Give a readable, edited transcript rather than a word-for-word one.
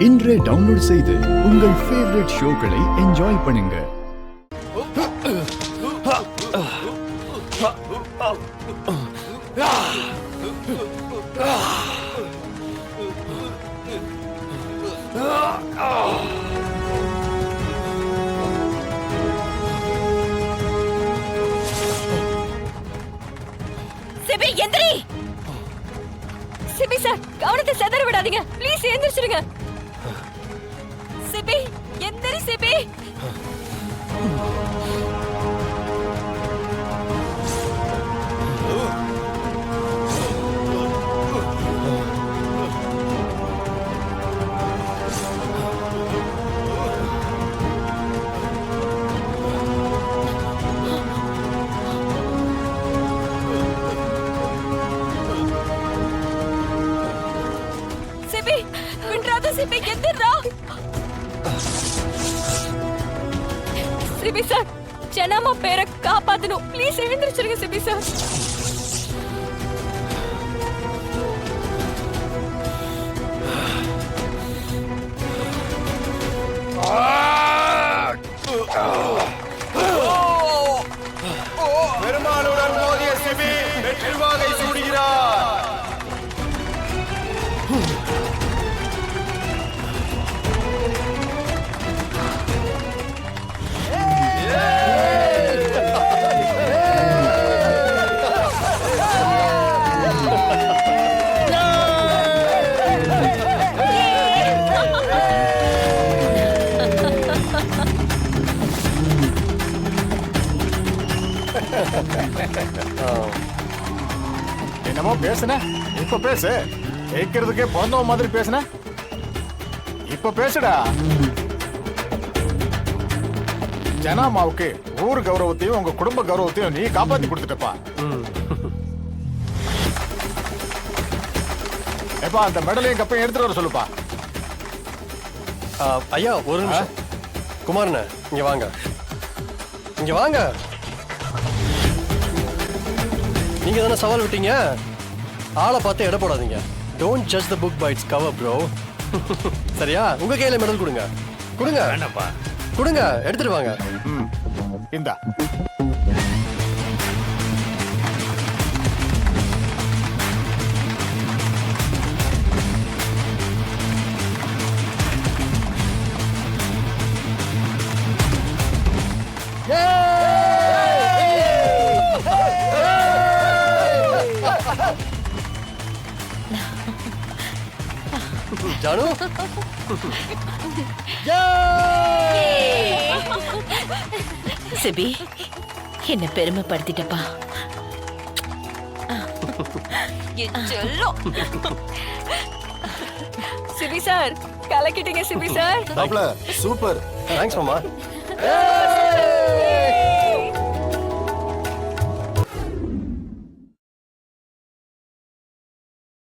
இன்றே டவுன்லோட் செய்து உங்கள் ஃபேவரட் ஷோக்களை என்ஜாய் பண்ணுங்க. சிபி எந்திரி. சிபி சார், கவனத்தை சிதற விடாதீங்க. ப்ளீஸ் எந்திரிச்சிடுங்க. சிபி எந்திரி. சிபி சிபி எந்திரா. சிபி சார், ஜனமா பேரை காப்பாத்தணும். ப்ளீஸ் எழுந்திருச்சிருங்க சிபி சார். பெருமாளுடன் மோதிய சிபி வெற்றி வாகை சூடுகிறார். என்னமோ பேசுன, இப்ப பேசு. கேட்கறதுக்கே பிறந்தவ மாதிரி பேசுன, இப்ப பேசுடா. ஜனாமாவுக்கு ஊர் கௌரவத்தையும் உங்க குடும்ப கௌரவத்தையும் நீ காப்பாத்தி கொடுத்துட்டப்பா. எப்பா அந்த மெடலையும் கப்பையும் எடுத்துட்டு வர சொல்லுப்பா. ஐயா ஒரு நிமிஷம். குமாரண்ண இங்க வாங்க, இங்க வாங்க. நீங்க தானே சவால் விட்டீங்க. ஆளை பார்த்து எடை போடாதீங்க. Don't judge the book by its cover bro. சரியா? உங்க கையில மெடல் கொடுங்க. கொடுங்க. வேண்டாப்பா, கொடுங்க, எடுத்துட்டு வாங்க. இந்தா. ஜானு சிபி, என்ன பெருமைப்படுத்திட்டப்பா. சிபி சார், கலக்கிட்டீங்க சிபி சார். சூப்பர். தேங்க்ஸ் மாமா.